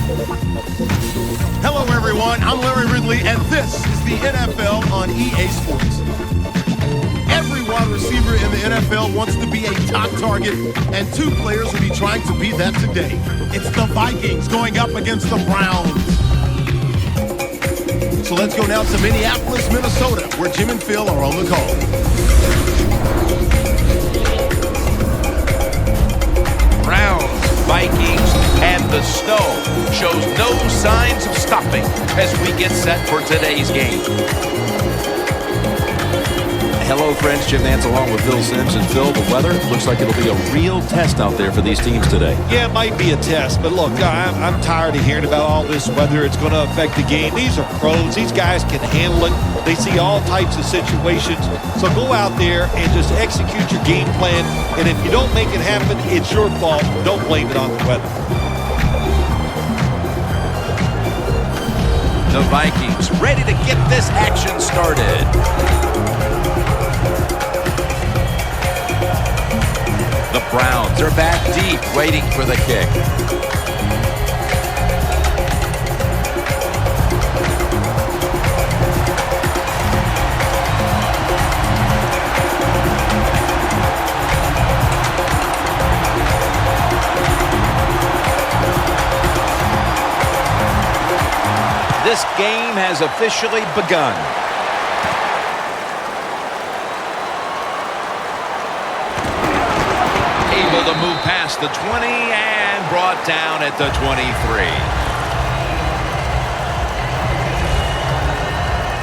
Hello, everyone. I'm Larry Ridley, and this is the NFL on EA Sports. Every wide receiver in the NFL wants to be a top target, and two players will be trying to be that today. It's the Vikings going up against the Browns. So let's go now to Minneapolis, Minnesota, where Jim and Phil are on the call. Browns, Vikings, and the snow shows no signs of stopping as we get set for today's game. Hello, friends. Jim Nance along with Phil Simms. And Phil, the weather looks like it'll be a real test out there for these teams today. Yeah, it might be a test, but look, I'm tired of hearing about all this weather. It's going to affect the game. These are pros. These guys can handle it. They see all types of situations. So go out there and just execute your game plan. And if you don't make it happen, it's your fault. Don't blame it on the weather. The Vikings ready to get this action started. The Browns are back deep, waiting for the kick. This game has officially begun. Able to move past the 20 and brought down at the 23.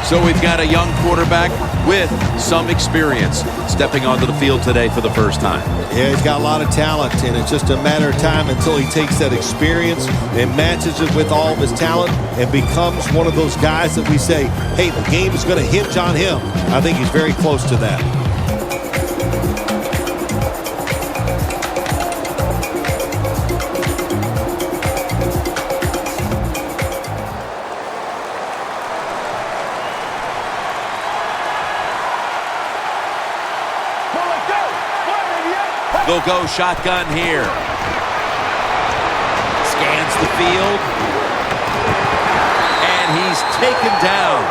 So we've got a young quarterback with some experience stepping onto the field today for the first time. Yeah, he's got a lot of talent, and it's just a matter of time until he takes that experience and matches it with all of his talent and becomes one of those guys that we say, hey, the game is going to hinge on him. I think he's very close to that. They'll go shotgun here. Scans the field. And he's taken down.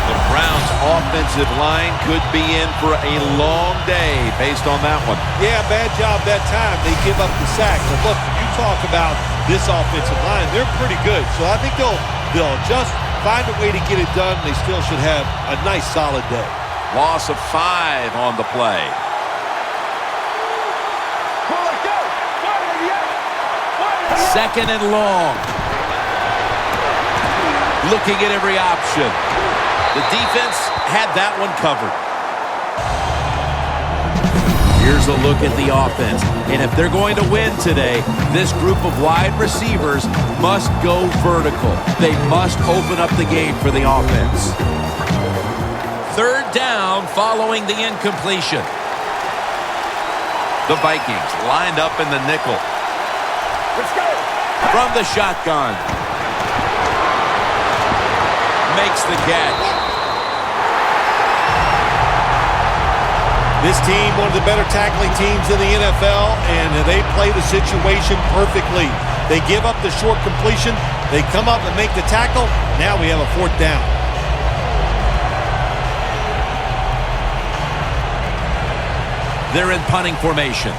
The Browns' offensive line could be in for a long day based on that one. Yeah, bad job that time. They give up the sack. But look, you talk about this offensive line, they're pretty good. So I think they'll just find a way to get it done. They still should have a nice, solid day. Loss of 5 on the play. Second and long. Looking at every option. The defense had that one covered. Here's a look at the offense. And if they're going to win today, this group of wide receivers must go vertical. They must open up the game for the offense. Third down following the incompletion. The Vikings lined up in the nickel. Let's go. From the shotgun. Makes the catch. This team, one of the better tackling teams in the NFL, and they play the situation perfectly. They give up the short completion. They come up and make the tackle. Now we have a fourth down. They're in punting formation.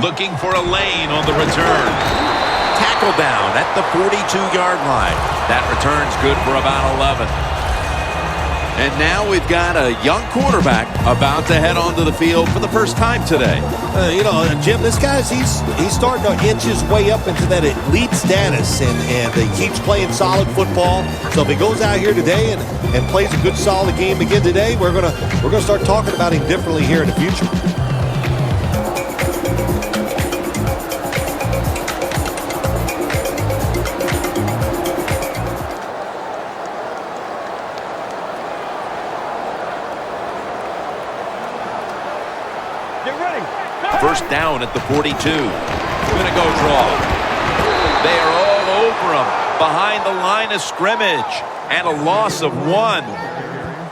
Looking for a lane on the return. Tackle down at the 42-yard line. That return's good for about 11. And now we've got a young quarterback about to head onto the field for the first time today. Jim, this guy's he's starting to inch his way up into that elite status, and he keeps playing solid football. So if he goes out here today and plays a good solid game again today, we're gonna start talking about him differently here in the future. First down at the 42. Gonna go draw. They are all over him behind the line of scrimmage, and a loss of 1.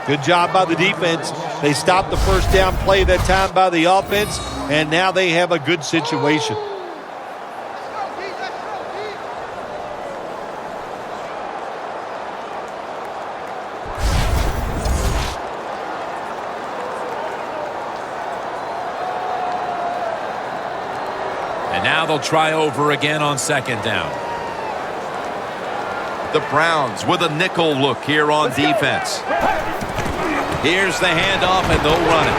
Good job by the defense. They stopped the first down play that time by the offense, and now they have a good situation. And now they'll try over again on second down. The Browns with a nickel look here on defense. Here's the handoff, and they'll run it.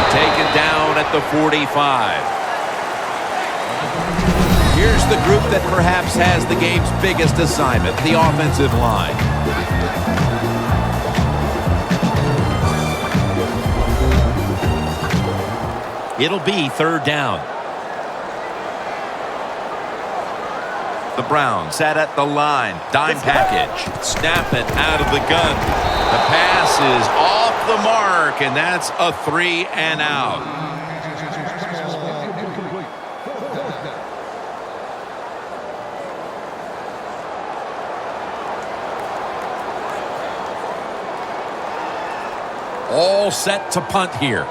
Taken down at the 45. Here's the group that perhaps has the game's biggest assignment, the offensive line. It'll be third down. The Browns sat at the line. Dime package. Snap it out of the gun. The pass is off the mark, and that's a 3 and out. All set to punt here.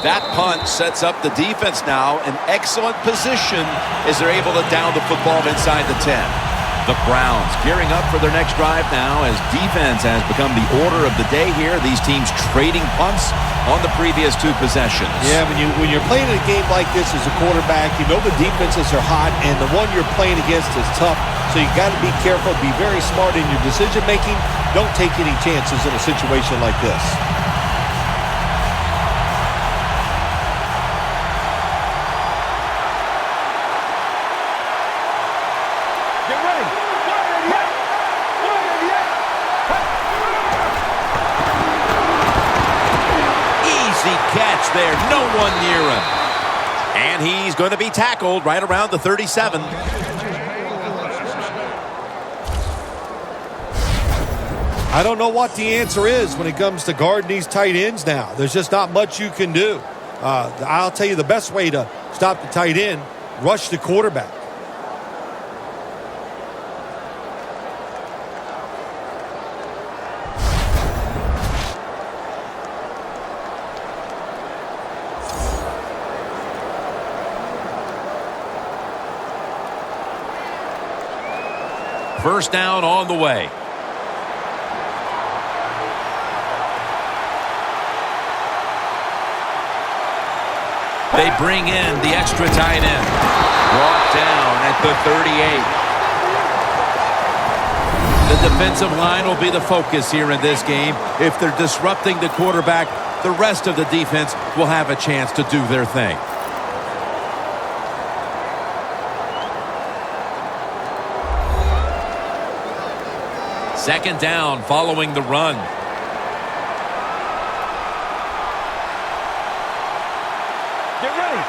That punt sets up the defense now in excellent position as they're able to down the football inside the 10. The Browns gearing up for their next drive now as defense has become the order of the day here. These teams trading punts on the previous 2 possessions. Yeah, when you're playing a game like this as a quarterback, you know the defenses are hot, and the one you're playing against is tough. So you got to be careful, be very smart in your decision making. Don't take any chances in a situation like this. Catch there, no one near him. And he's going to be tackled right around the 37. I don't know what the answer is when it comes to guarding these tight ends now. There's just not much you can do. I'll tell you the best way to stop the tight end, rush the quarterback. First down on the way. They bring in the extra tight end. Brought down at the 38. The defensive line will be the focus here in this game. If they're disrupting the quarterback, the rest of the defense will have a chance to do their thing. Second down following the run. Get ready.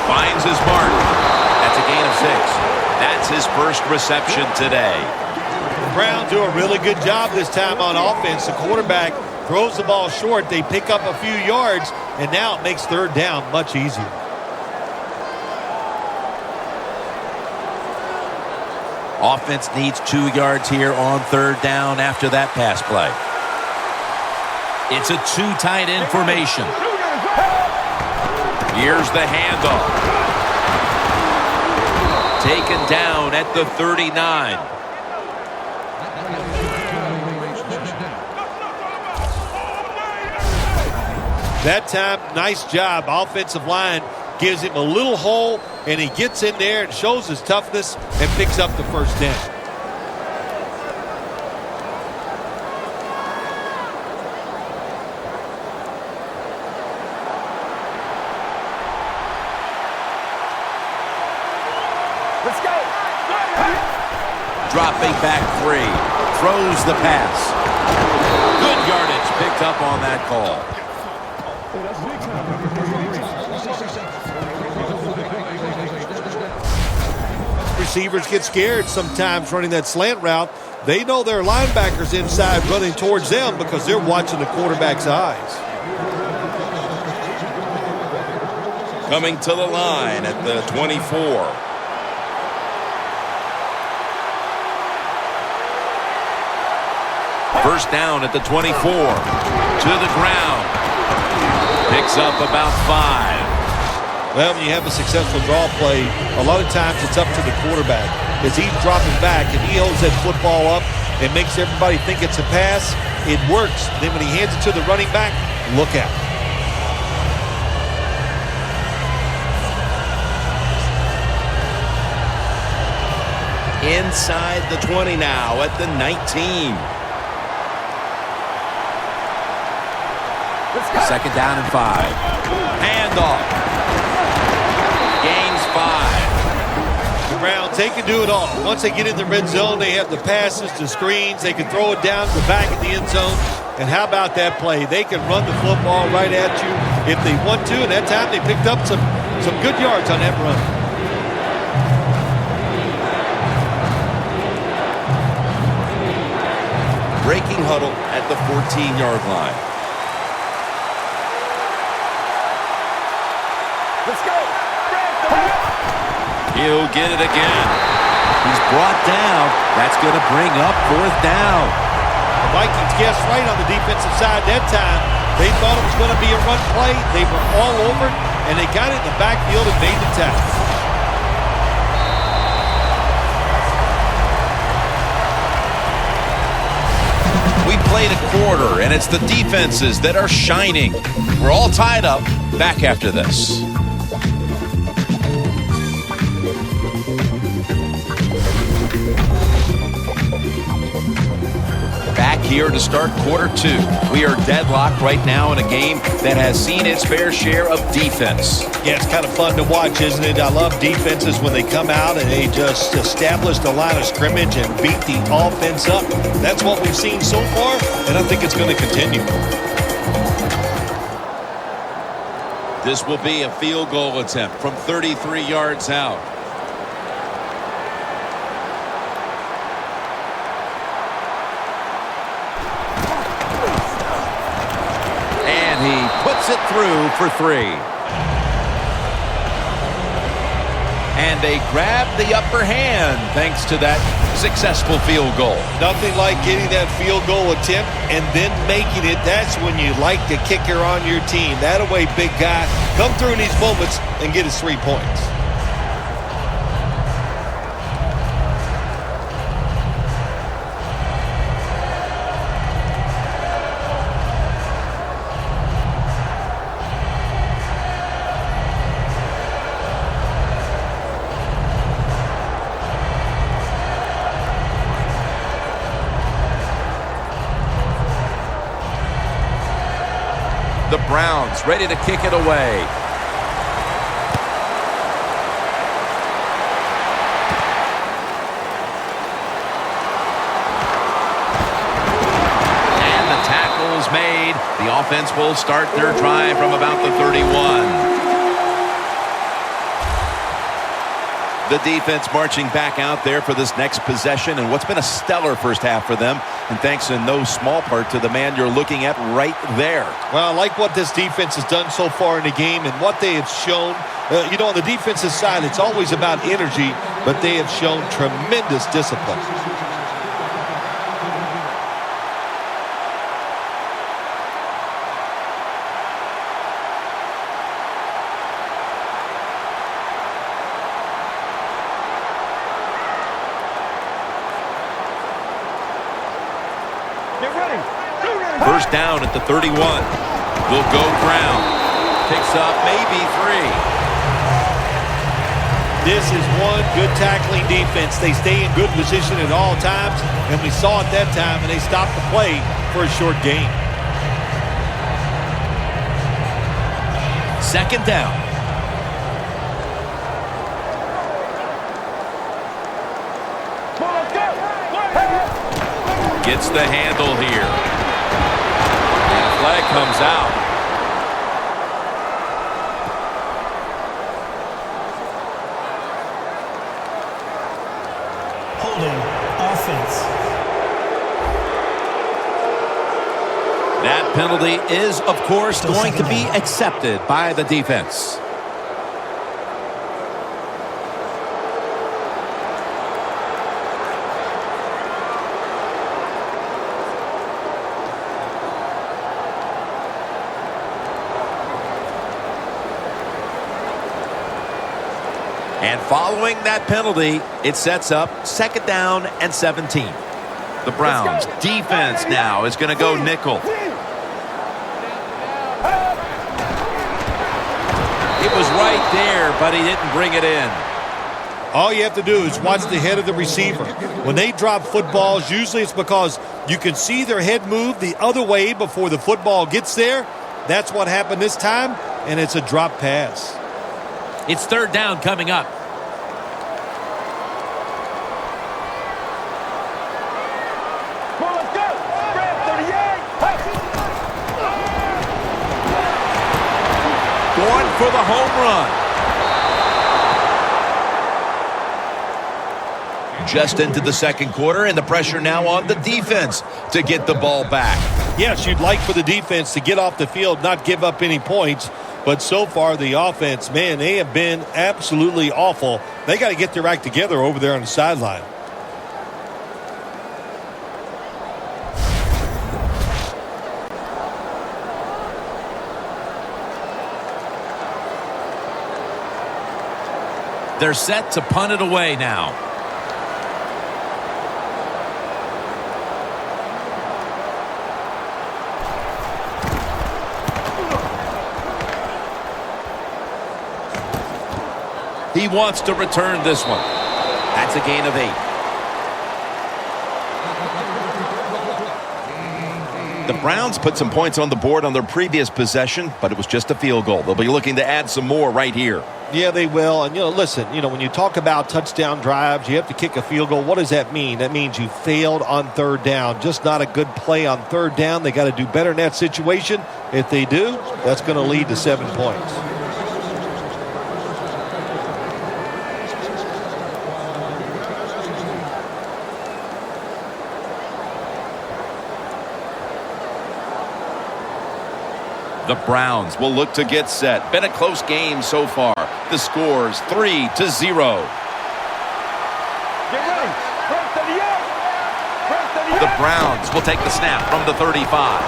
Finds his mark. That's a gain of 6. That's his first reception today. The Browns do a really good job this time on offense. The quarterback throws the ball short. They pick up a few yards, and now it makes third down much easier. Offense needs 2 yards here on third down after that pass play. It's a 2 tight end formation. Here's the handoff. Taken down at the 39. That time, nice job. Offensive line gives him a little hole, and he gets in there and shows his toughness and picks up the first down. Let's go. Dropping back 3. Throws the pass. Good yardage picked up on that call. receivers get scared sometimes running that slant route. They know their linebackers inside running towards them because they're watching the quarterback's eyes. Coming to the line at the 24. First down at the 24. To the ground. Picks up about 5. Well, when you have a successful draw play, a lot of times it's up to the quarterback. As he's dropping back and he holds that football up and makes everybody think it's a pass, it works. Then when he hands it to the running back, look out. Inside the 20 now at the 19. Second down and 5. Handoff. Gains 5. The Browns, they can do it all. Once they get in the red zone, they have the passes, the screens. They can throw it down the back of the end zone. And how about that play? They can run the football right at you if they want to. And that time they picked up some good yards on that run. Breaking huddle at the 14-yard line. Let's go. He'll get it again. He's brought down. That's going to bring up 4th down. The Vikings guessed right on the defensive side that time. They thought it was going to be a run play. They were all over it, and they got it in the backfield and made the tackle. We played a quarter, and it's the defenses that are shining. We're all tied up. Back after this. Back here to start quarter 2. We are deadlocked right now in a game that has seen its fair share of defense. Yeah, it's kind of fun to watch, isn't it? I love defenses when they come out and they just establish the line of scrimmage and beat the offense up. That's what we've seen so far, and I think it's going to continue. This will be a field goal attempt from 33 yards out. He puts it through for 3. And they grab the upper hand thanks to that successful field goal. Nothing like getting that field goal attempt and then making it. That's when you like the kicker on your team. That away, big guy. Come through in these moments and get his 3 points. The Browns ready to kick it away. And the tackle is made. The offense will start their drive from about the 31. The defense marching back out there for this next possession and what's been a stellar first half for them. And thanks in no small part to the man you're looking at right there. Well, I like what this defense has done so far in the game and what they have shown. On the defensive side, it's always about energy, but they have shown tremendous discipline. First down at the 31. Will go ground. Picks up maybe 3. This is one good tackling defense. They stay in good position at all times, and we saw it that time, and they stopped the play for a short gain. Second down. Gets the handle here. And a flag comes out. Holding offense. That penalty is, of course, going to be accepted by the defense. And following that penalty, it sets up 2nd down and 17. The Browns defense now is going to go nickel. It was right there, but he didn't bring it in. All you have to do is watch the head of the receiver. When they drop footballs, usually it's because you can see their head move the other way before the football gets there. That's what happened this time, and it's a drop pass. It's 3rd down coming up. Well, let's go. Grab 38. Going for the home run. Just into the 2nd quarter, and the pressure now on the defense to get the ball back. Yes, you'd like for the defense to get off the field, not give up any points. But so far, the offense, man, they have been absolutely awful. They got to get their act together over there on the sideline. They're set to punt it away now. He wants to return this one. That's a gain of 8. The Browns put some points on the board on their previous possession, but it was just a field goal. They'll be looking to add some more right here. Yeah, they will. And, listen, when you talk about touchdown drives, you have to kick a field goal. What does that mean? That means you failed on 3rd down. Just not a good play on 3rd down. They got to do better in that situation. If they do, that's going to lead to 7 points. The Browns will look to get set. Been a close game so far. The score's 3-0. Get ready. Press to the 8. Press to the 8. The Browns will take the snap from the 35.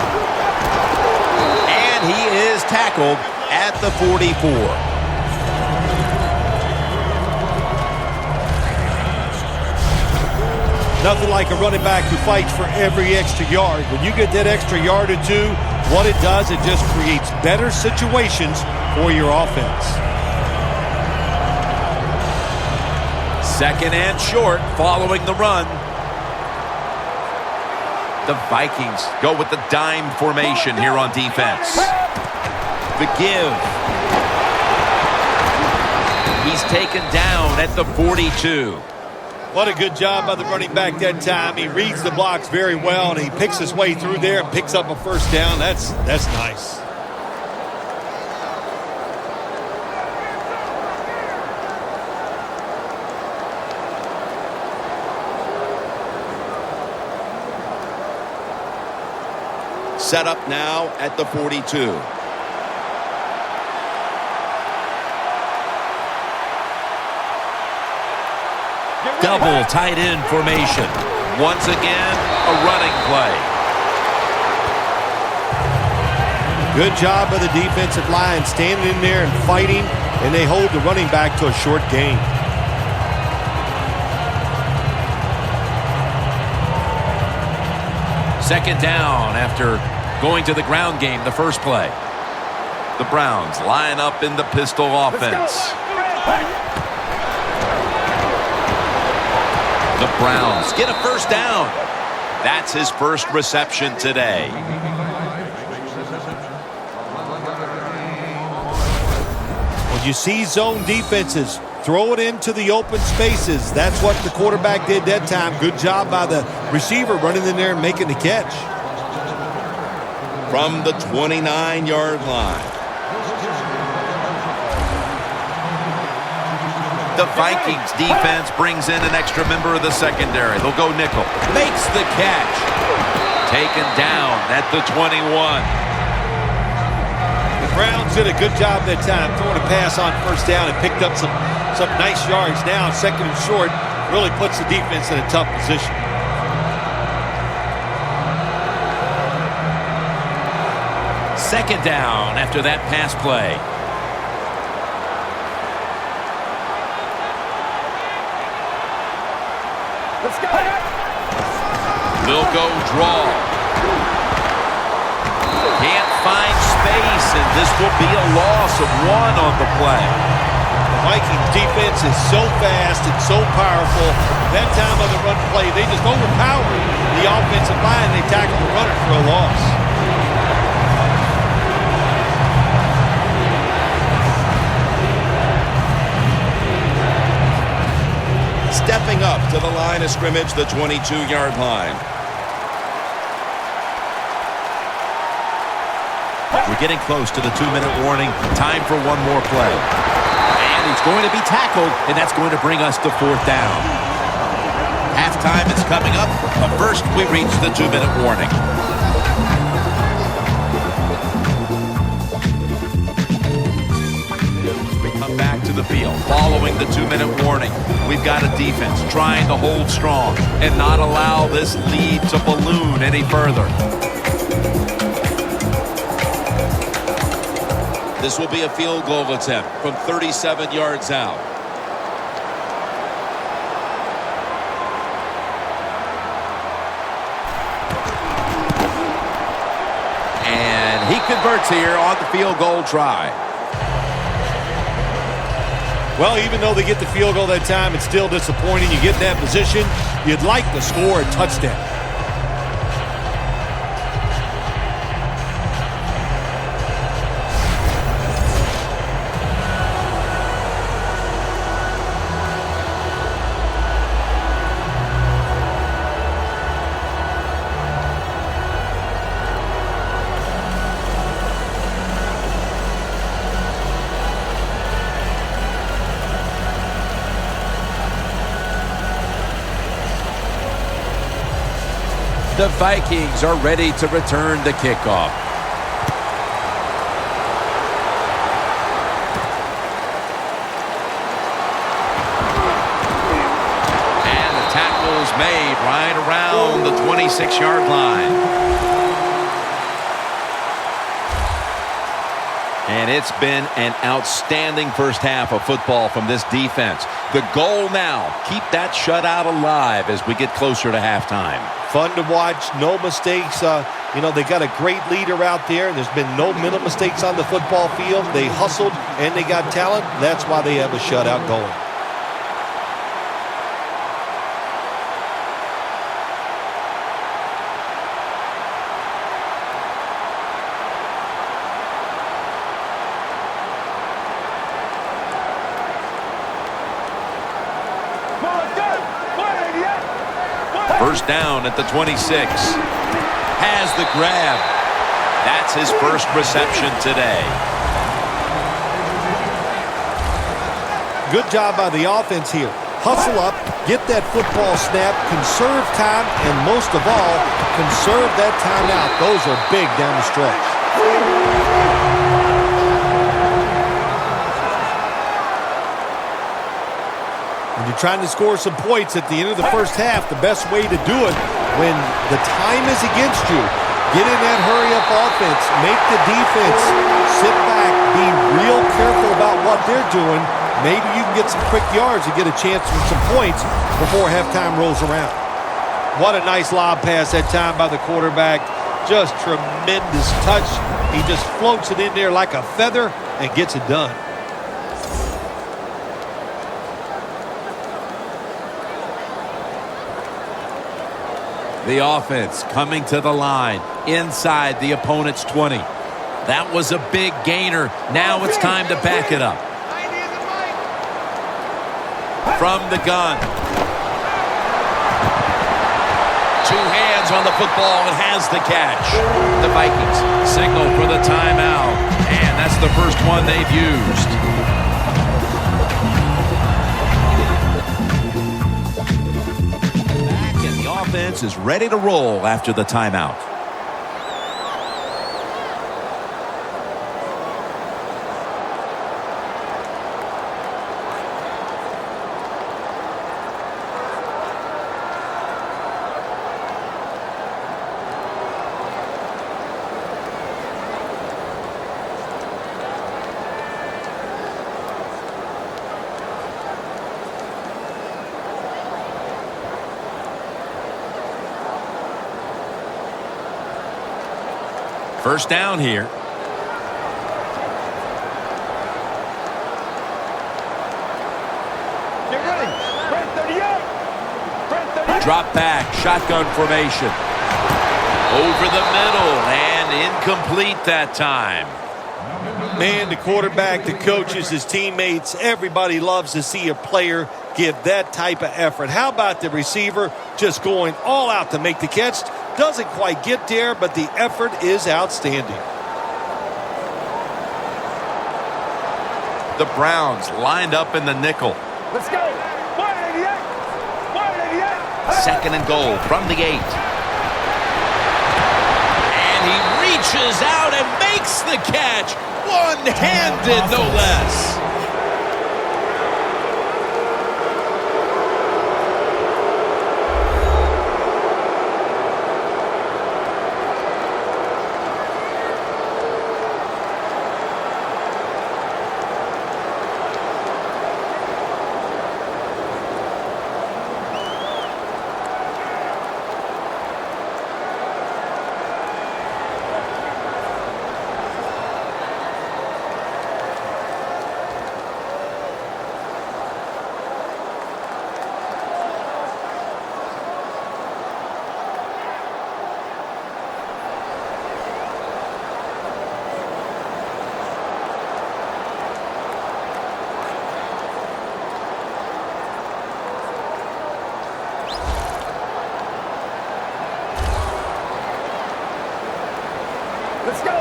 And he is tackled at the 44. Nothing like a running back who fights for every extra yard. When you get that extra yard or two, what it does, it just creates better situations for your offense. 2nd and short following the run. The Vikings go with the dime formation here on defense. The give. He's taken down at the 42. What a good job by the running back that time. He reads the blocks very well, and he picks his way through there and picks up a 1st down. That's nice. Set up now at the 42. Double tight end formation. Once again, a running play. Good job by the defensive line, standing in there and fighting, and they hold the running back to a short gain. Second down after going to the ground game the first play. The Browns line up in the pistol offense. The Browns get a first down. That's his first reception today. When you see zone defenses, throw it into the open spaces. That's what the quarterback did that time. Good job by the receiver running in there and making the catch. From the 29-yard line. The Vikings defense brings in an extra member of the secondary. They'll go nickel. Makes the catch. Taken down at the 21. The Browns did a good job that time throwing a pass on first down and picked up some nice yards. Now second and short really puts the defense in a tough position. Second down after that pass play. Let's go. They'll go draw. Can't find space, and this will be a loss of 1 on the play. The Vikings defense is so fast and so powerful. That time on the run play, they just overpowered the offensive line. They tackled the runner for a loss. Stepping up to the line of scrimmage, the 22-yard line. We're getting close to the 2-minute warning. Time for one more play. And he's going to be tackled, and that's going to bring us to 4th down. Halftime is coming up, but first we reach the 2-minute warning. Back to the field following the 2-minute warning. We've got a defense trying to hold strong and not allow this lead to balloon any further. This will be a field goal attempt from 37 yards out. And he converts here on the field goal try. Well, even though they get the field goal that time, it's still disappointing. You get in that position, you'd like to score a touchdown. The Vikings are ready to return the kickoff. And the tackle is made right around the 26-yard line. And it's been an outstanding first half of football from this defense. The goal now, keep that shutout alive as we get closer to halftime. Fun to watch, no mistakes. They got a great leader out there. There's been no mental mistakes on the football field. They hustled and they got talent. That's why they have a shutout going. First down at the 26. Has the grab. That's his first reception today. Good job by the offense here. Hustle up, get that football snap, conserve time, and most of all, conserve that timeout. Those are big down the stretch. When you're trying to score some points at the end of the first half, the best way to do it when the time is against you, get in that hurry-up offense, make the defense sit back, be real careful about what they're doing. Maybe you can get some quick yards and get a chance for some points before halftime rolls around. What a nice lob pass that time by the quarterback. Just tremendous touch. He just floats it in there like a feather and gets it done. The offense coming to the line inside the opponent's 20. That was a big gainer. Now it's time to back it up. From the gun. Two hands on the football and has the catch. The Vikings signal for the timeout. And that's the first one they've used. offense is ready to roll after the timeout. First down here. Get ready. Front 38. Drop back. Shotgun formation. Over the middle. And incomplete that time. Man, the quarterback, the coaches, his teammates, everybody loves to see a player give that type of effort. How about the receiver just going all out to make the catch? Doesn't quite get there, but the effort is outstanding. The Browns lined up in the nickel. Let's go. 188. 188. Second and goal from the 8. And he reaches out and makes the catch. One-handed, no less. Let's go.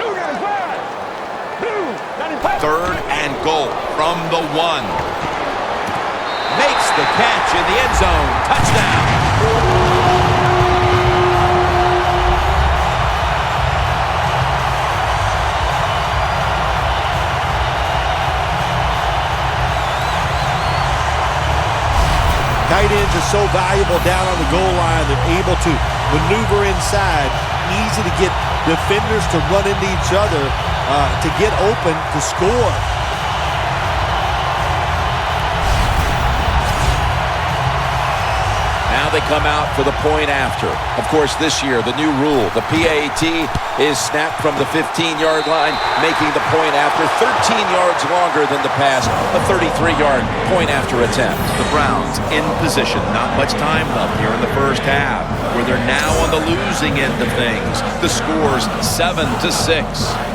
295. 295. Third and goal from the 1. Makes the catch in the end zone. Touchdown. Tight ends are so valuable down on the goal line. They're able to maneuver inside. Easy to get defenders to run into each other to get open to score. Now they come out for the point after. Of course, this year, the new rule, the PAT, is snapped from the 15-yard line, making the point after 13 yards longer than the pass, a 33-yard point after attempt. The Browns in position. Not much time left here in the first half, where they're now on the losing end of things. The score's 7-6.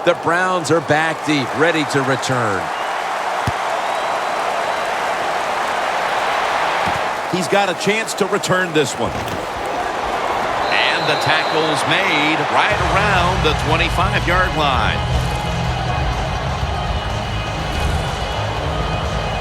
The Browns are back deep, ready to return. He's got a chance to return this one. And the tackle's made right around the 25-yard line.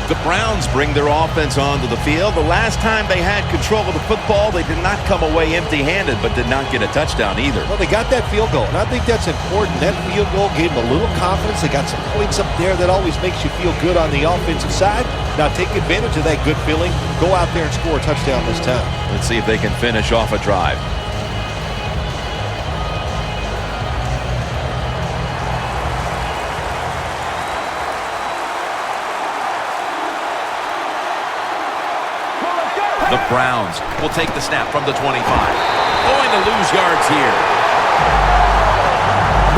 The Browns bring their offense onto the field. The last time they had control of the football, they did not come away empty-handed, but did not get a touchdown either. Well, they got that field goal, and I think that's important. That field goal gave them a little confidence. They got some points up there. That always makes you feel good on the offensive side. Now take advantage of that good feeling. Go out there and score a touchdown this time. Let's see if they can finish off a drive. The Browns will take the snap from the 25. Going to lose yards here.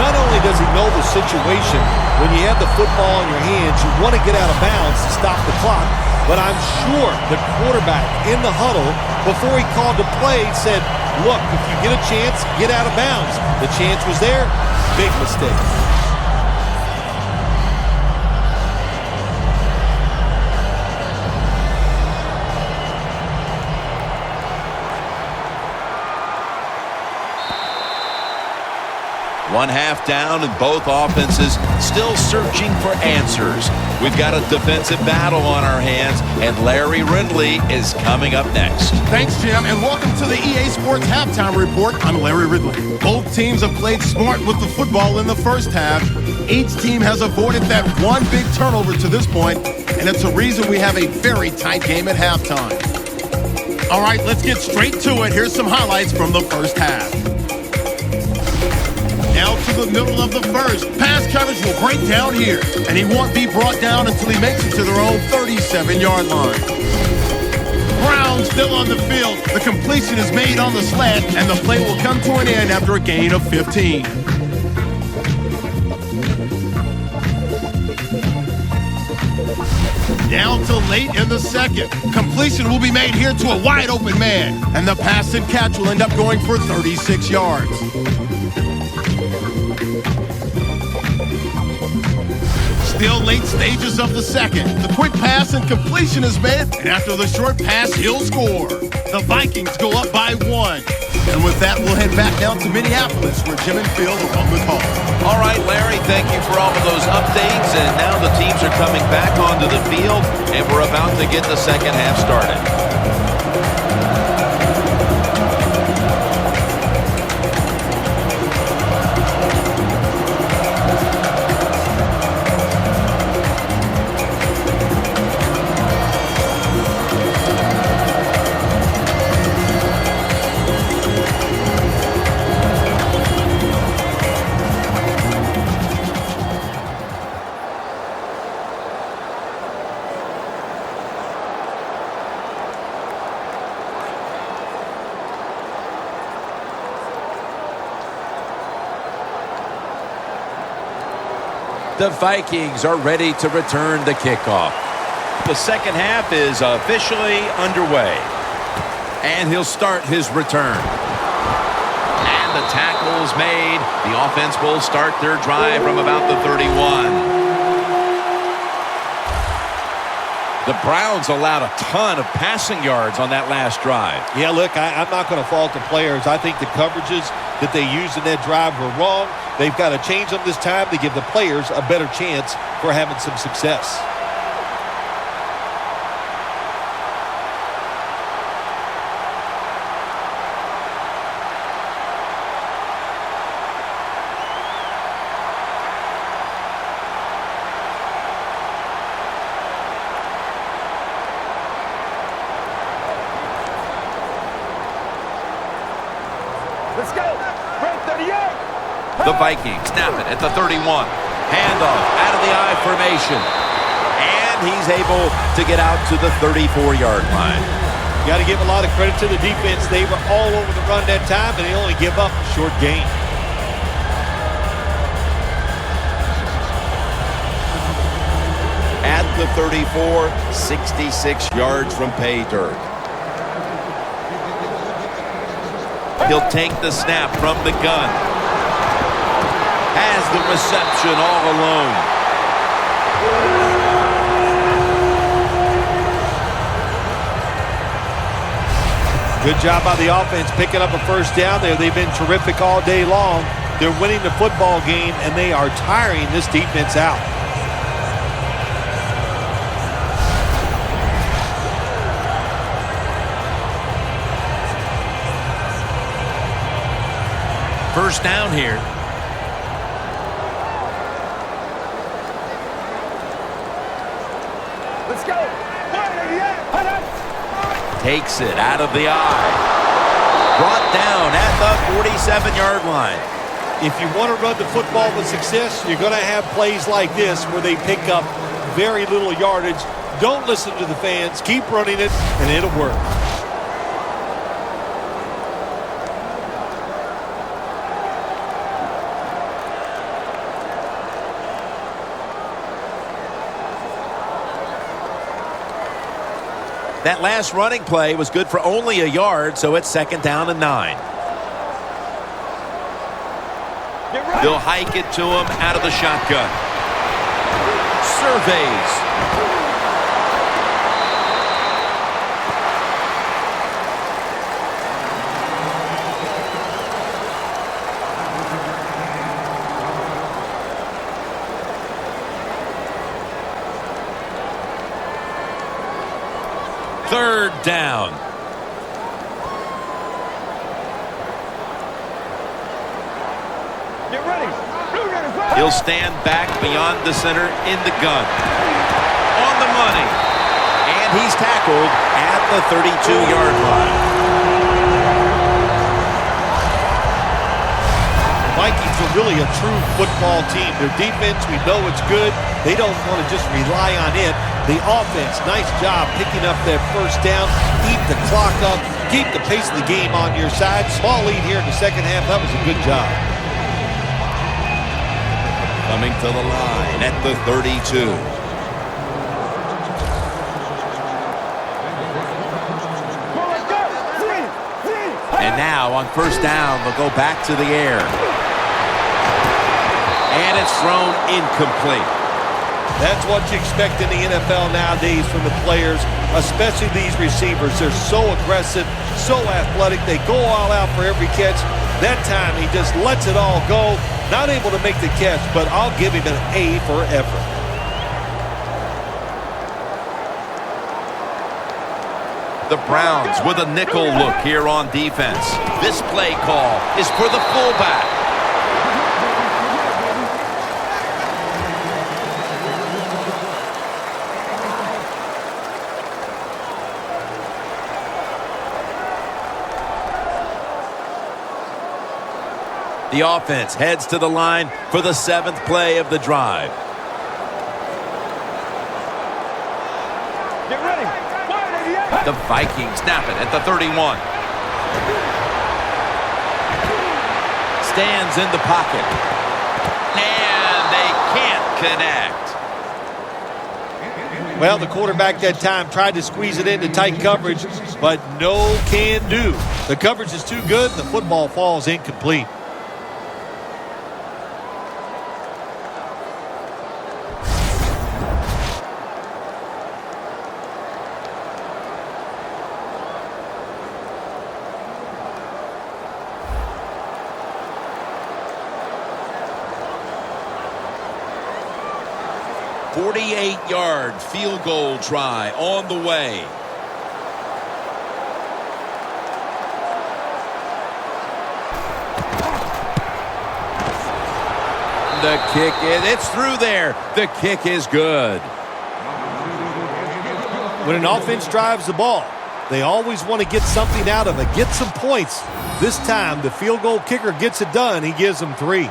Not only does he know the situation, when you have the football in your hands, you want to get out of bounds to stop the clock. But I'm sure the quarterback in the huddle, before he called the play, said, look, if you get a chance, get out of bounds. The chance was there. Big mistake. One half down and both offenses still searching for answers. We've got a defensive battle on our hands, and Larry Ridley is coming up next. Thanks, Jim, and welcome to the EA Sports Halftime Report. I'm Larry Ridley. Both teams have played smart with the football in the first half. Each team has avoided that one big turnover to this point, and it's a reason we have a very tight game at halftime. All right, let's get straight to it. Here's some highlights from the first half. Now to the middle of the first. Pass coverage will break down here, and he won't be brought down until he makes it to their own 37-yard line. Brown still on the field. The completion is made on the slant, and the play will come to an end after a gain of 15. Down to late in the second. Completion will be made here to a wide-open man, and the pass and catch will end up going for 36 yards. Still late stages of the second. The quick pass and completion is made, and after the short pass, he'll score. The Vikings go up by 1. And with that, we'll head back down to Minneapolis, where Jim and Phil are on the call. All right, Larry, thank you for all of those updates. And now the teams are coming back onto the field, and we're about to get the second half started. The Vikings are ready to return the kickoff. The second half is officially underway. And he'll start his return. And the tackle is made. The offense will start their drive from about the 31. The Browns allowed a ton of passing yards on that last drive. Yeah, look, I'm not going to fault the players. I think the coverages that they used in that drive were wrong. They've got to change them this time to give the players a better chance for having some success. Let's go. Right 38. The Vikings snap it at the 31. Handoff out of the I formation. And he's able to get out to the 34-yard line. You got to give a lot of credit to the defense. They were all over the run that time, and they only give up a short gain. At the 34, 66 yards from pay dirt. He'll take the snap from the gun. Has the reception all alone. Good job by the offense picking up a first down there. They've been terrific all day long. They're winning the football game, and they are tiring this defense out. First down here. Let's go. Takes it out of the eye. Brought down at the 47-yard line. If you want to run the football with success, you're going to have plays like this where they pick up very little yardage. Don't listen to the fans. Keep running it, and it'll work. That last running play was good for only a yard, so it's second down and 9. They'll hike it to him out of the shotgun. Surveys. 3rd down. Get ready. He'll stand back beyond the center in the gun. On the money. And he's tackled at the 32-yard line. Vikings are really a true football team. Their defense, we know it's good. They don't want to just rely on it. The offense, nice job picking up that first down. Keep the clock up. Keep the pace of the game on your side. Small lead here in the second half. That was a good job. Coming to the line at the 32. And now on 1st down, they'll go back to the air. And it's thrown incomplete. That's what you expect in the NFL nowadays from the players, especially these receivers. They're so aggressive, so athletic. They go all out for every catch. That time he just lets it all go. Not able to make the catch, but I'll give him an A for effort. The Browns with a nickel look here on defense. This play call is for the fullback. The offense heads to the line for the 7th play of the drive. Get ready. The Vikings snap it at the 31. Stands in the pocket. And they can't connect. Well, the quarterback that time tried to squeeze it into tight coverage, but no can do. The coverage is too good. The football falls incomplete. Yard field goal try on the way. The kick it's through there. The kick is good. When an offense drives the ball, they always want to get something out of it, get some points. This time, the field goal kicker gets it done. He gives them 3.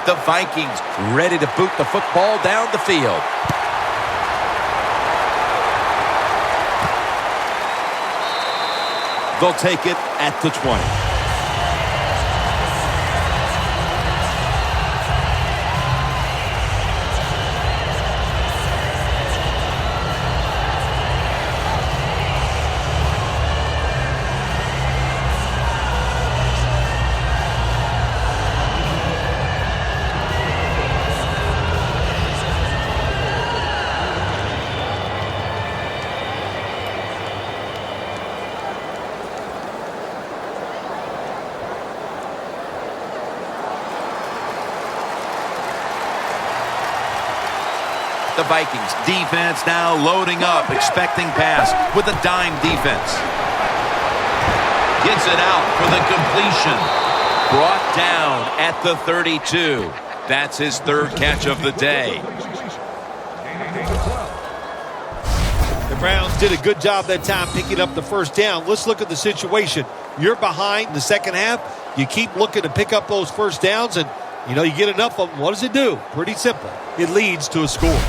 The Vikings ready to boot the football down the field. They'll take it at the 20. The Vikings defense now loading up, expecting pass with a dime defense. Gets it out for the completion. Brought down at the 32. That's his 3rd catch of the day. The Browns did a good job that time picking up the first down. Let's look at the situation. You're behind in the second half. You keep looking to pick up those first downs, and you know you get enough of them. What does it do? Pretty simple. It leads to a score.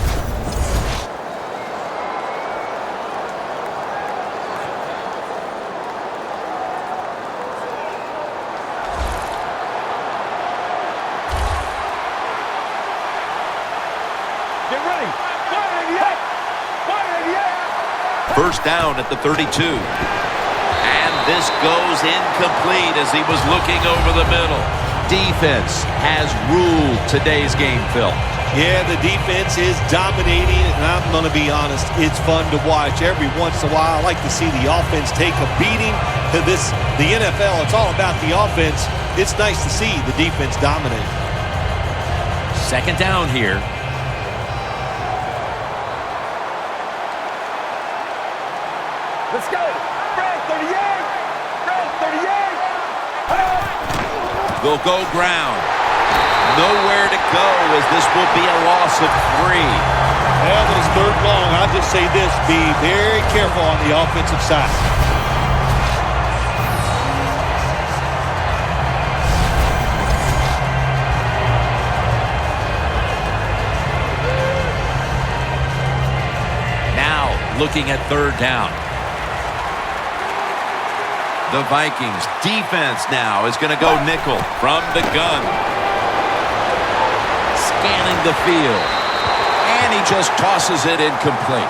First down at the 32. And This goes incomplete as he was looking over the middle. Defense has ruled today's game, Phil. Yeah, the defense is dominating, and I'm going to be honest, it's fun to watch. Every once in a while, I like to see the offense take a beating. To the NFL, it's all about the offense. It's nice to see the defense dominate. Second down here. Let's go. Red 38. Red 38. They'll go ground. Nowhere to go as this will be a loss of 3. Well, when it's third long, I'll just say this, be very careful on the offensive side. Now, looking at third down. The Vikings defense now is going to go nickel from the gun. Scanning the field. And he just tosses it incomplete.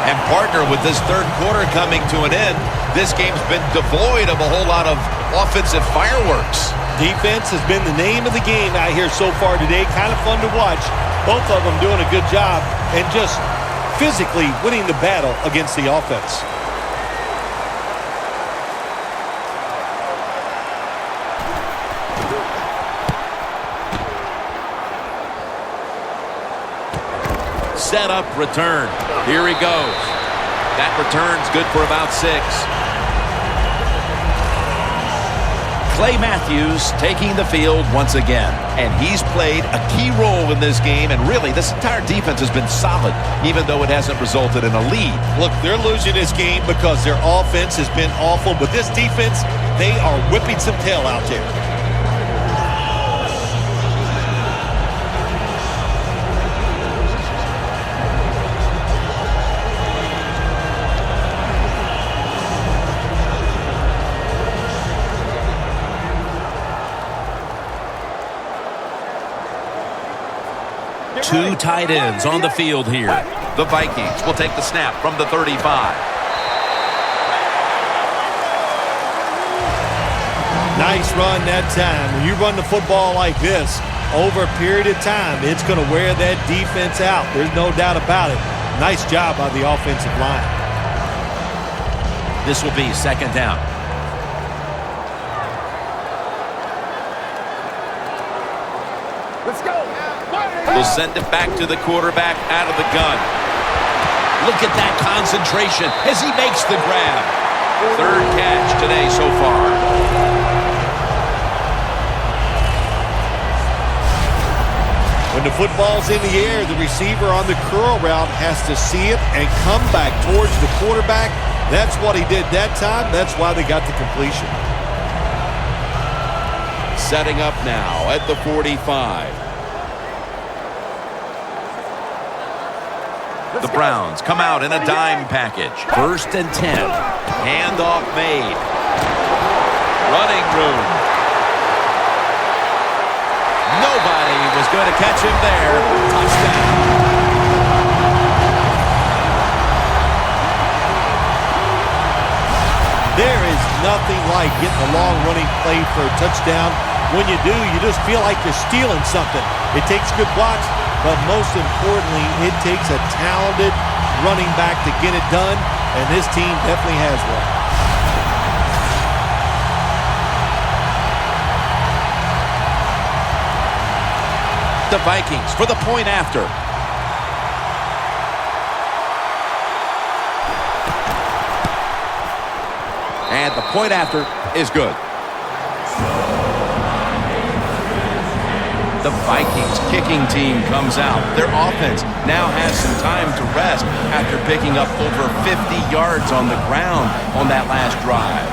And partner, with this third quarter coming to an end, this game's been devoid of a whole lot of offensive fireworks. Defense has been the name of the game out here so far today. Kind of fun to watch. Both of them doing a good job and just physically winning the battle against the offense. Set up, return. Here he goes. That return's good for about 6. Clay Matthews taking the field once again. And he's played a key role in this game. And really, this entire defense has been solid, even though it hasn't resulted in a lead. Look, they're losing this game because their offense has been awful. But this defense, they are whipping some tail out there. Two tight ends on the field here. The Vikings will take the snap from the 35. Nice run that time. When you run the football like this, over a period of time, it's going to wear that defense out. There's no doubt about it. Nice job by the offensive line. This will be second down. Let's go. We'll send it back to the quarterback out of the gun. Look at that concentration as he makes the grab. Third catch today so far. When the football's in the air, the receiver on the curl route has to see it and come back towards the quarterback. That's what he did that time. That's why they got the completion. Setting up now at the 45. The Browns come out in a dime package. 1st and 10. Handoff made. Running room. Nobody was going to catch him there. Touchdown. There is nothing like getting a long running play for a touchdown. When you do, you just feel like you're stealing something. It takes good blocks, but most importantly, it takes a talented running back to get it done, and this team definitely has one. The Vikings for the point after. And the point after is good. The Vikings kicking team comes out. Their offense now has some time to rest after picking up over 50 yards on the ground on that last drive.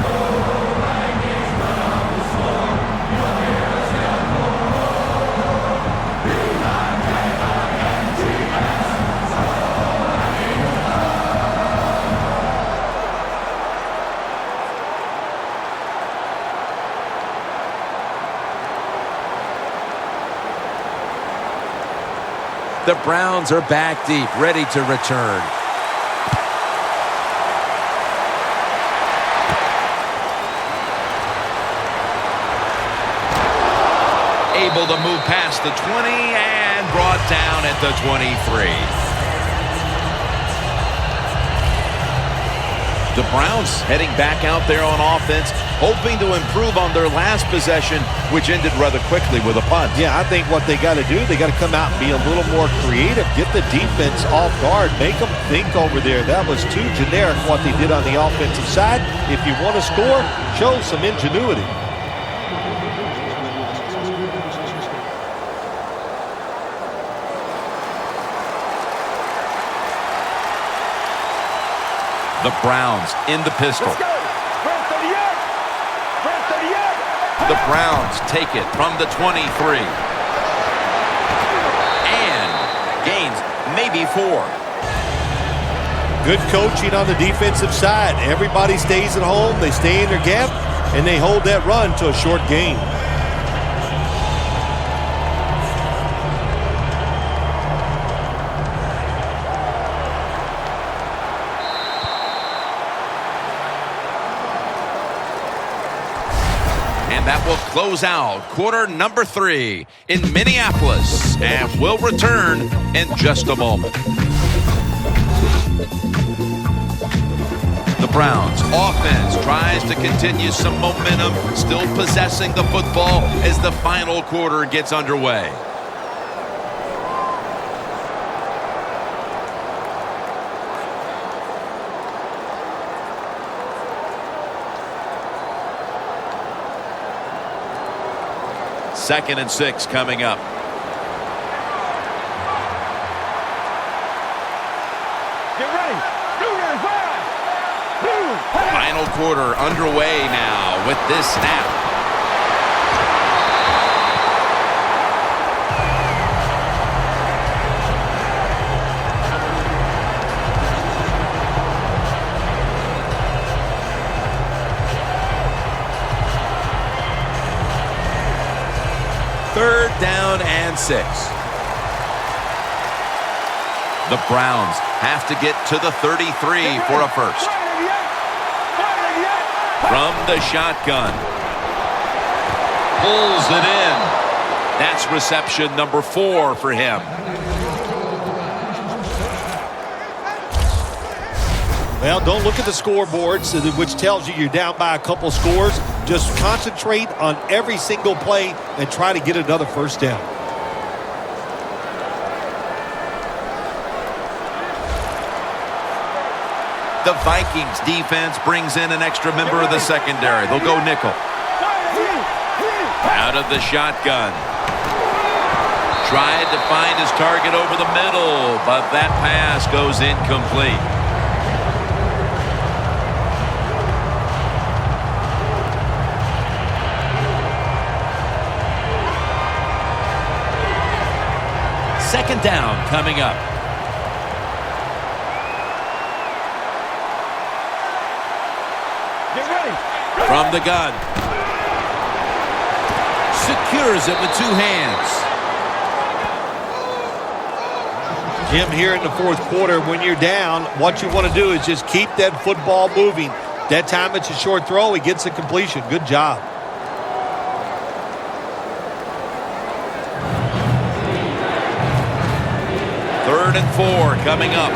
The Browns are back deep, ready to return. across the 20 and brought down at the 23. The Browns heading back out there on offense, hoping to improve on their last possession, which ended rather quickly with a punt. Yeah, I think what they got to do, they got to come out and be a little more creative, get the defense off guard, make them think over there. That was too generic what they did on the offensive side. If you want to score, show some ingenuity. The Browns in the pistol. Let's go. Brent 38. Brent 38. The Browns take it from the 23. And gains maybe 4. Good coaching on the defensive side. Everybody stays at home. They stay in their gap, and they hold that run to a short gain. That will close out quarter number 3 in Minneapolis, and we'll return in just a moment. The Browns offense tries to continue some momentum, still possessing the football as the final quarter gets underway. Second and 6 coming up. Get ready. Final quarter underway now with this snap. Third down and 6. The Browns have to get to the 33 for a first. From the shotgun. Pulls it in. That's reception number 4 for him. Well, don't look at the scoreboards, which tells you you're down by a couple scores. Just concentrate on every single play and try to get another first down. The Vikings defense brings in an extra member of the secondary. They'll go nickel. Out of the shotgun. Tried to find his target over the middle, but that pass goes incomplete. Second down coming up. Get ready. From the gun. Secures it with 2 hands. Jim, here in the fourth quarter, when you're down, what you want to do is just keep that football moving. That time it's a short throw. He gets a completion. Good job. Third and 4 coming up.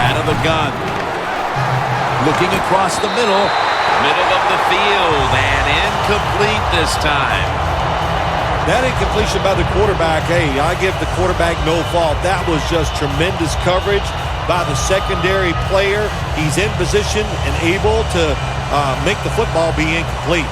Out of the gun. Looking across the middle of the field, and incomplete this time. That incompletion by the quarterback, hey, I give the quarterback no fault. That was just tremendous coverage by the secondary player. He's in position and able to make the football be incomplete.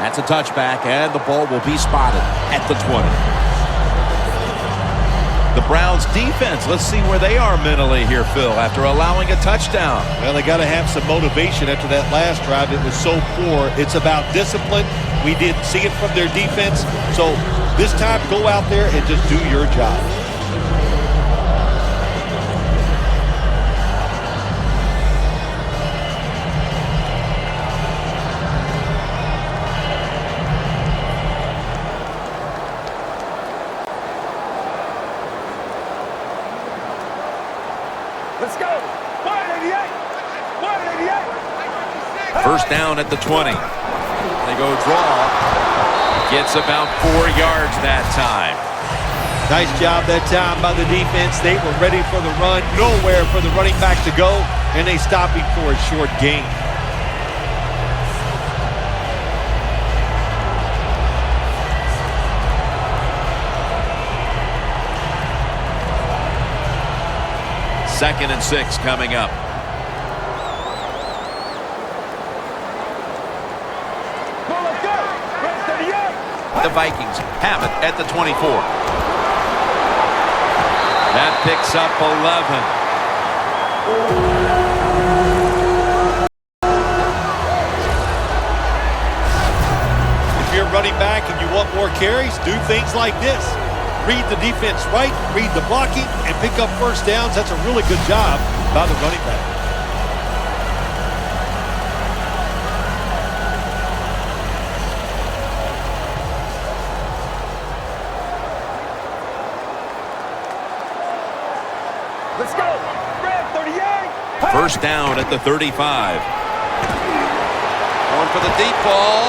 That's a touchback, and the ball will be spotted at the 20. The Browns defense, let's see where they are mentally here, Phil, after allowing a touchdown. Well, they got to have some motivation after that last drive. It was so poor. It's about discipline. We didn't see it from their defense. So this time, go out there and just do your job. Let's go. 188. 188. First down at the 20. They go draw. Gets about 4 yards that time. Nice job that time by the defense. They were ready for the run. Nowhere for the running back to go, and they stopped him for a short gain. Second and 6 coming up. The Vikings have it at the 24. That picks up 11. If you're running back and you want more carries, do things like this. Read the defense right, read the blocking, and pick up first downs. That's a really good job by the running back. Let's go. Red 38. First down at the 35. Going for the deep ball.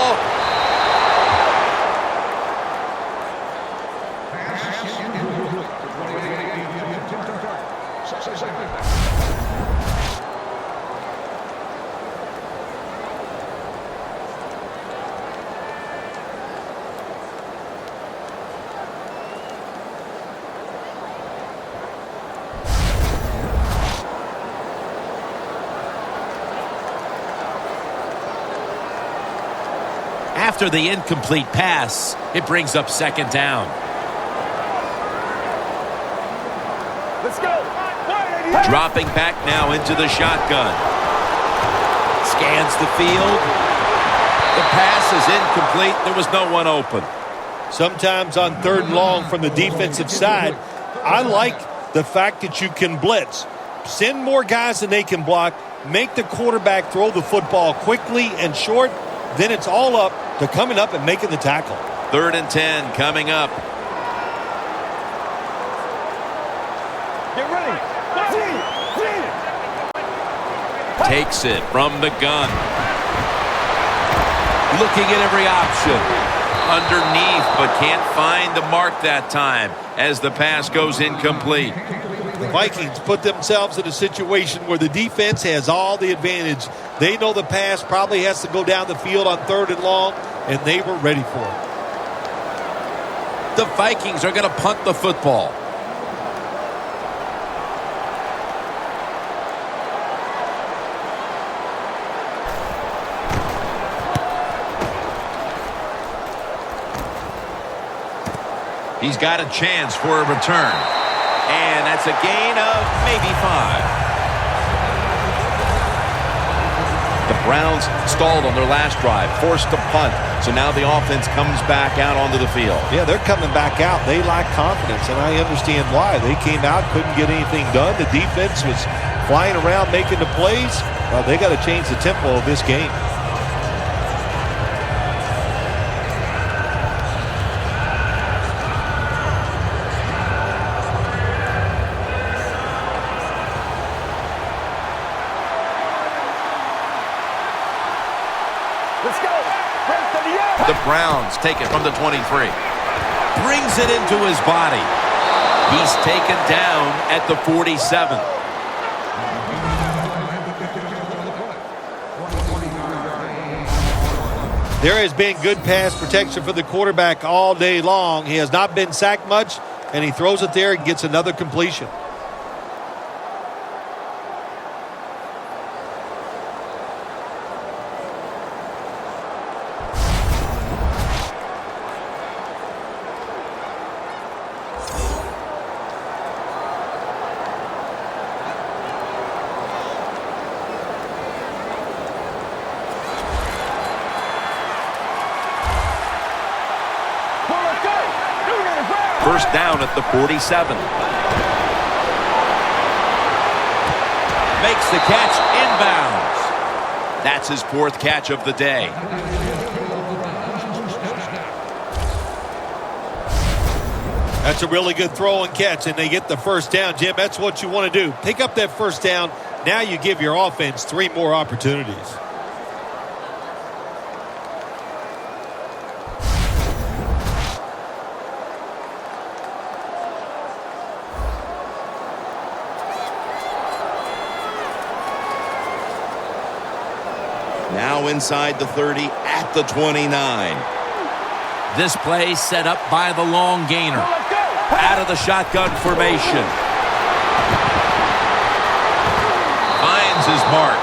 After the incomplete pass, it brings up second down. Let's go. Dropping back now into the shotgun. Scans the field. The pass is incomplete. There was no one open. Sometimes on third and long from the defensive side, I like the fact that you can blitz. Send more guys than they can block. Make the quarterback throw the football quickly and short. Then it's all up to coming up and making the tackle. 3rd and 10 coming up. Get ready. Takes it from the gun. Looking at every option. Underneath, but can't find the mark that time as the pass goes incomplete. The Vikings put themselves in a situation where the defense has all the advantage. They know the pass probably has to go down the field on 3rd and long, and they were ready for it. The Vikings are going to punt the football. He's got a chance for a return. And that's a gain of maybe 5. The Browns stalled on their last drive, forced to punt. So now the offense comes back out onto the field. Yeah, they're coming back out. They lack confidence, and I understand why. They came out, couldn't get anything done. The defense was flying around making the plays. Well, they got to change the tempo of this game. Let's go. The Browns take it from the 23. Brings it into his body. He's taken down at the 47. There has been good pass protection for the quarterback all day long. He has not been sacked much, and he throws it there and gets another completion. First down at the 47. Makes the catch inbounds. That's his 4th catch of the day. That's a really good throw and catch, and they get the first down, Jim. That's what you want to do. Pick up that first down. Now you give your offense 3 more opportunities. Now inside the 30 at the 29. This play set up by the long gainer. Out of the shotgun formation. Finds his mark.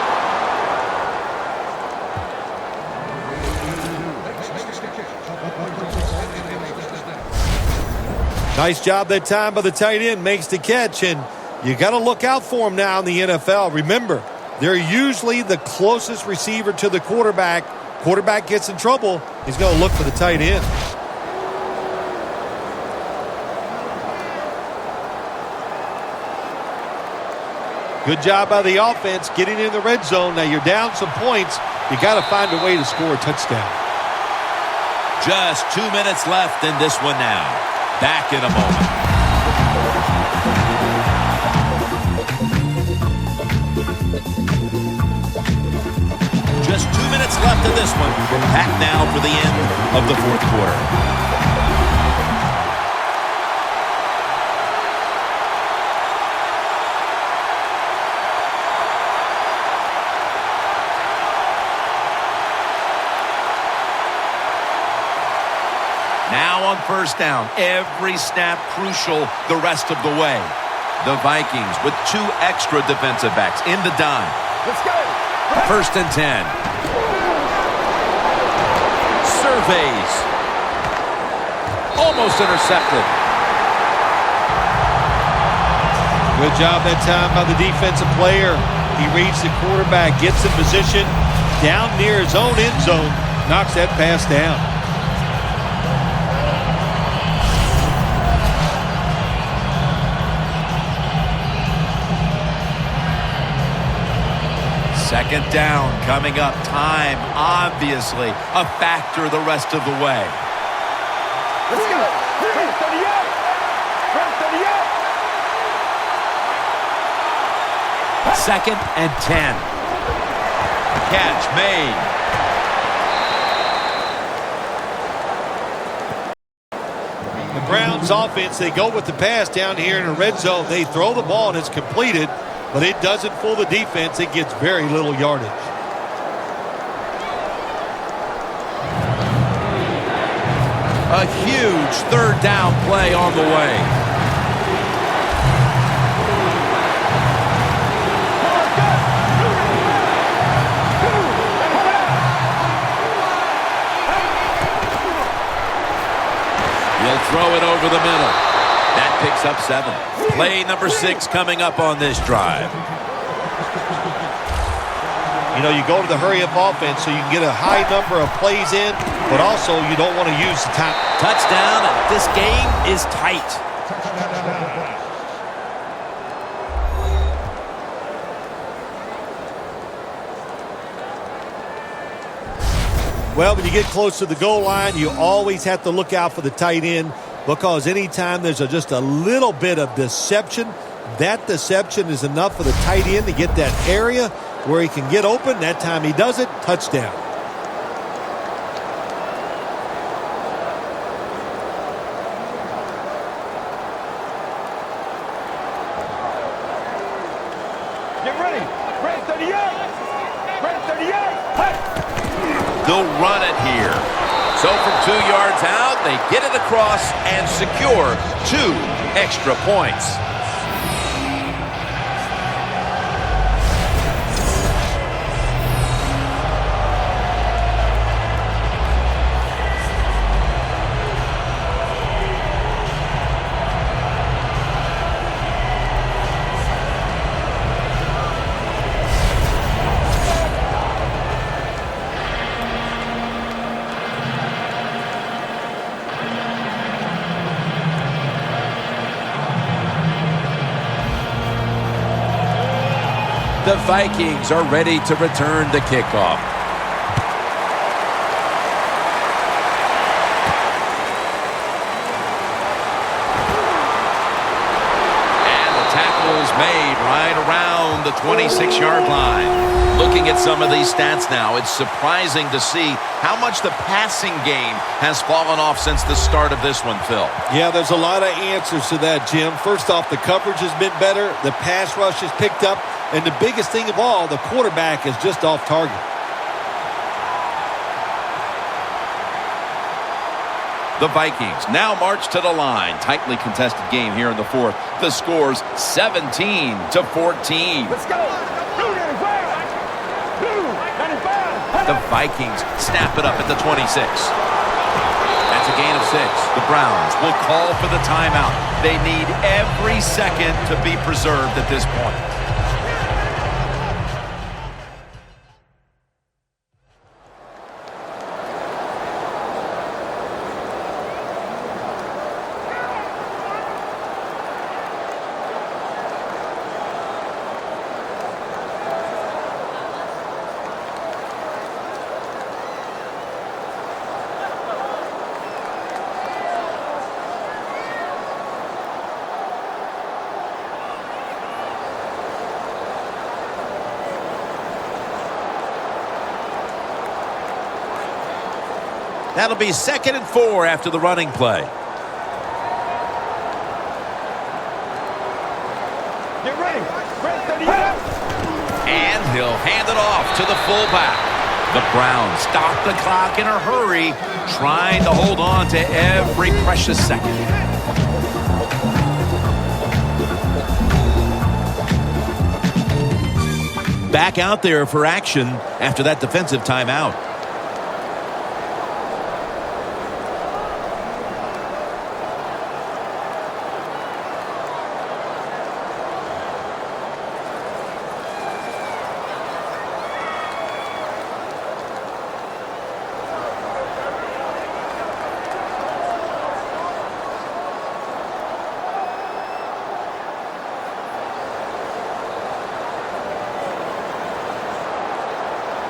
Nice job that time by the tight end. Makes the catch, and you got to look out for him now in the NFL. Remember, they're usually the closest receiver to the quarterback. Quarterback gets in trouble, he's going to look for the tight end. Good job by the offense getting in the red zone. Now you're down some points. You got to find a way to score a touchdown. Just 2 minutes left in this one now. Back in a moment. Just 2 minutes left in this one. Back now for the end of the fourth quarter. Now on first down, every snap crucial the rest of the way. The Vikings with 2 extra defensive backs in the dime. Let's go. First and 10. Surveys. Almost intercepted. Good job that time by the defensive player. He reads the quarterback, gets in position, down near his own end zone, knocks that pass down. Second down coming up. Time, obviously, a factor the rest of the way. Let's go. First and 10. First and 10. Second and 10. Catch made. The Browns offense, they go with the pass down here in the red zone. They throw the ball and it's completed, but it doesn't fool the defense. It gets very little yardage. A huge third down play on the way. He'll throw it over the middle. That picks up 7. Play number 6 coming up on this drive. You know, you go to the hurry-up offense so you can get a high number of plays in, but also you don't want to use the time. Touchdown. This game is tight. Well, when you get close to the goal line, you always have to look out for the tight end, because anytime there's just a little bit of deception, that deception is enough for the tight end to get that area where he can get open. That time he does it, touchdown. Get ready. Red 38. Red 38. Hey. They'll run it here. So from 2 yards out, they get it across and secure 2 extra points. The Vikings are ready to return the kickoff. 26-yard line. Looking at some of these stats now, it's surprising to see how much the passing game has fallen off since the start of this one, Phil. Yeah, there's a lot of answers to that, Jim. First off, the coverage has been better. The pass rush has picked up. And the biggest thing of all, the quarterback is just off target. The Vikings now march to the line. Tightly contested game here in the fourth. The score's 17-14. Let's go. The Vikings snap it up at the 26. That's a gain of 6. The Browns will call for the timeout. They need every second to be preserved at this point. That'll be 2nd and 4 after the running play. Get ready. And he'll hand it off to the fullback. The Browns stop the clock in a hurry, trying to hold on to every precious second. Back out there for action after that defensive timeout.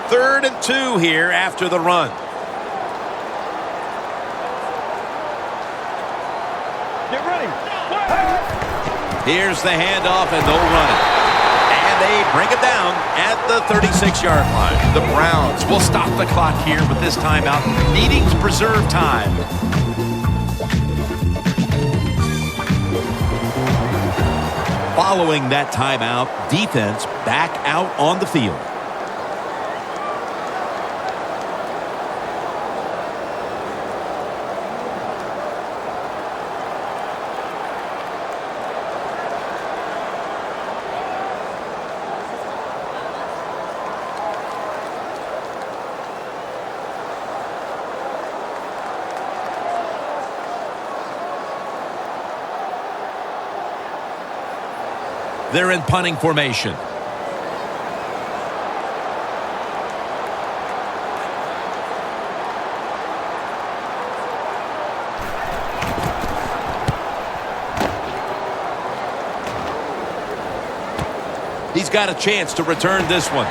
Third and 2 here after the run. Get ready. Here's the handoff, and they'll run it. And they bring it down at the 36-yard line. The Browns will stop the clock here with this timeout, needing to preserve time. Following that timeout, defense back out on the field. They're in punting formation. He's got a chance to return this one.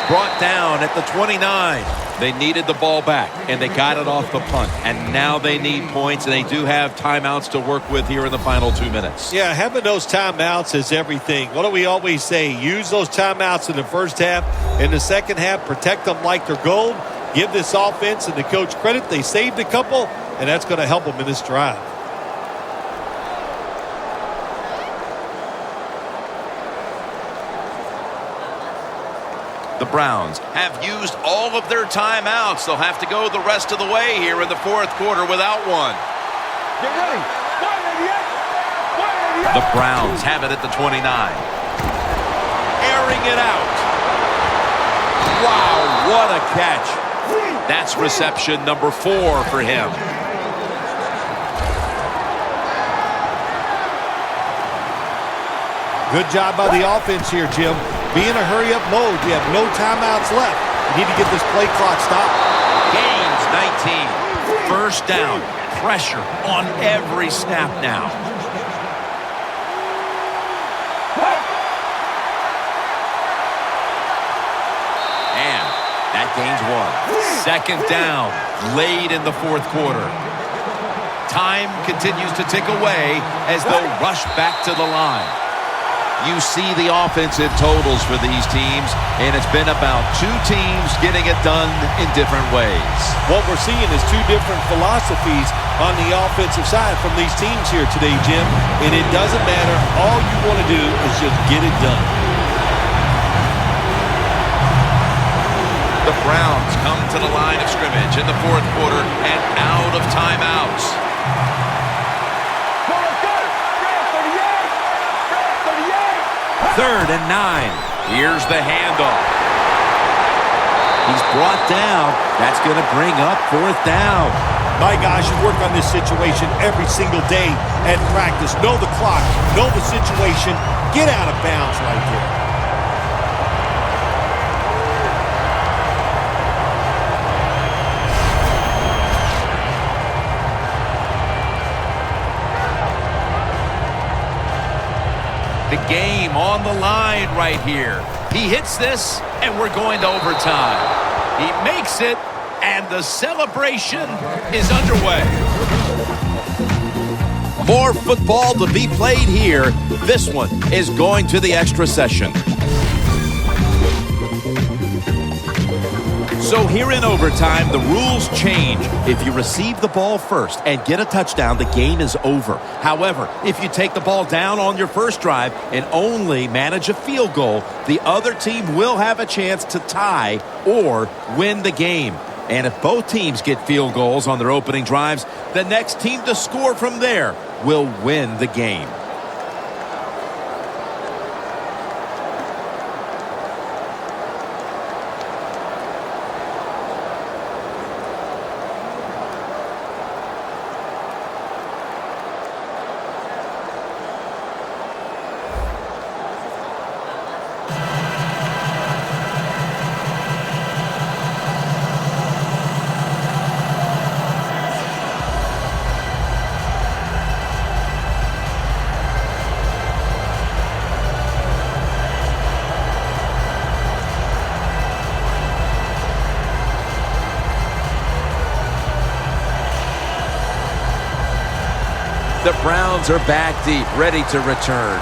Brought down at the 29. They needed the ball back, and they got it off the punt. And now they need points, and they do have timeouts to work with here in the final 2 minutes. Yeah, having those timeouts is everything. What do we always say? Use those timeouts in the first half. In the second half, protect them like they're gold. Give this offense and the coach credit. They saved a couple, and that's going to help them in this drive. The Browns have used all of their timeouts. They'll have to go the rest of the way here in the fourth quarter without one. Get ready. The Browns have it at the 29. Airing it out. Wow, what a catch. That's reception number 4 for him. Good job by the offense here, Jim. Be in a hurry-up mode. You have no timeouts left. You need to get this play clock stopped. Gains 19. First down. Pressure on every snap now. And that gains 1. Second down. Late in the fourth quarter. Time continues to tick away as they'll rush back to the line. You see the offensive totals for these teams, and it's been about two teams getting it done in different ways. What we're seeing is two different philosophies on the offensive side from these teams here today, Jim. And it doesn't matter. All you want to do is just get it done. The Browns come to the line of scrimmage in the fourth quarter and out of timeouts. 3rd and 9. Here's the handoff. He's brought down. That's going to bring up 4th down. My gosh, you work on this situation every single day at practice. Know the clock. Know the situation. Get out of bounds right there. The game on the line right here. He hits this, and we're going to overtime. He makes it, and the celebration is underway. More football to be played here. This one is going to the extra session. So here in overtime, the rules change. If you receive the ball first and get a touchdown, the game is over. However, if you take the ball down on your first drive and only manage a field goal, the other team will have a chance to tie or win the game. And if both teams get field goals on their opening drives, the next team to score from there will win the game. The Browns are back deep, ready to return.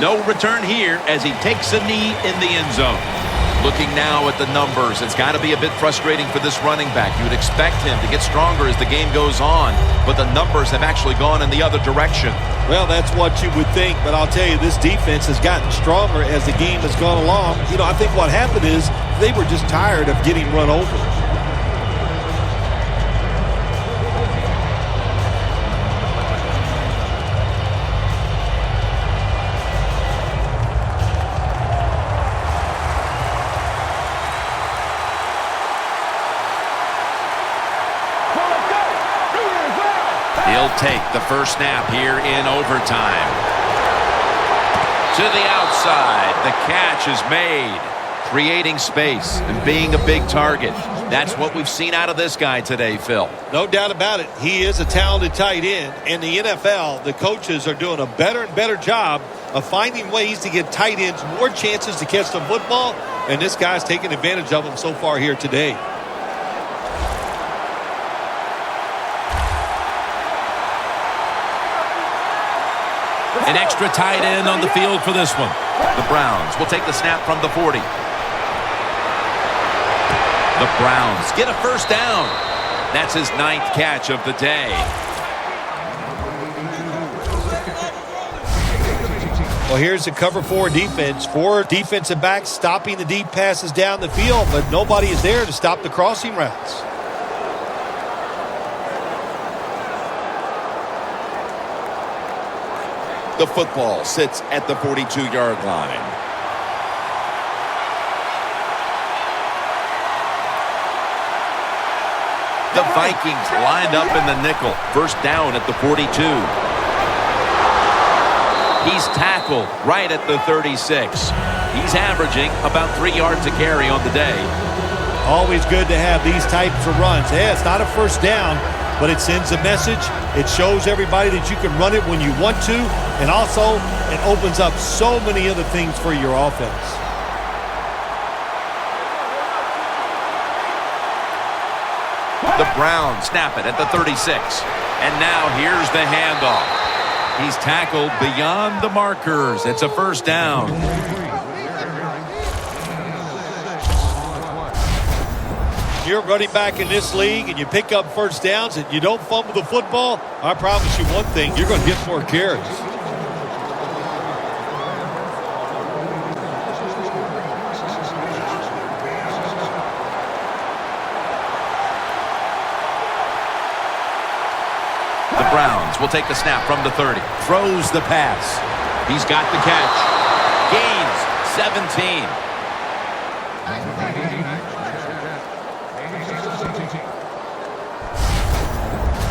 No return here as he takes a knee in the end zone. Looking now at the numbers, it's got to be a bit frustrating for this running back. You would expect him to get stronger as the game goes on, but the numbers have actually gone in the other direction. Well, that's what you would think, but I'll tell you, this defense has gotten stronger as the game has gone along. You know, I think what happened is they were just tired of getting run over. He'll take the first snap here in overtime. To the outside, the catch is made. Creating space and being a big target. That's what we've seen out of this guy today, Phil. No doubt about it. He is a talented tight end. In the NFL, the coaches are doing a better and better job of finding ways to get tight ends more chances to catch the football, and this guy's taking advantage of them so far here today. An extra tight end on the field for this one. The Browns will take the snap from the 40. The Browns get a first down. That's his 9th catch of the day. Well, here's the cover 4 defense. 4 defensive backs stopping the deep passes down the field, but nobody is there to stop the crossing routes. The football sits at the 42-yard line. The Vikings lined up in the nickel. First down at the 42. He's tackled right at the 36. He's averaging about 3 yards a carry on the day. Always good to have these types of runs. Yeah, it's not a first down, but it sends a message. It shows everybody that you can run it when you want to, and also it opens up so many other things for your offense. The Browns snap it at the 36. And now here's the handoff. He's tackled beyond the markers. It's a first down. You're running back in this league and you pick up first downs and you don't fumble the football, I promise you one thing, you're going to get more carries. The Browns will take the snap from the 30. Throws the pass. He's got the catch. Gains 17.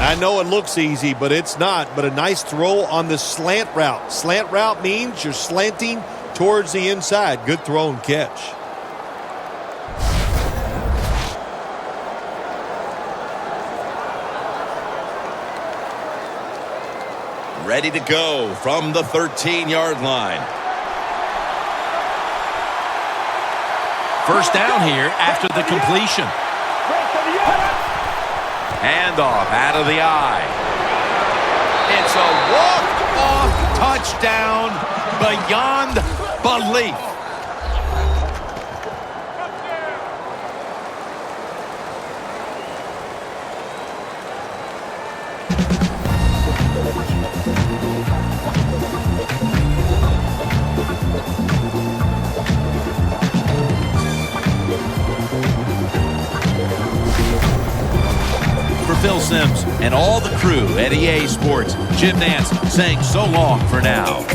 I know it looks easy, but it's not. But a nice throw on the slant route. Slant route means you're slanting towards the inside. Good throw and catch. Ready to go from the 13-yard line. First down here after the completion. Handoff out of the eye. It's a walk-off touchdown beyond belief. Phil Simms and all the crew at EA Sports, Jim Nantz saying so long for now.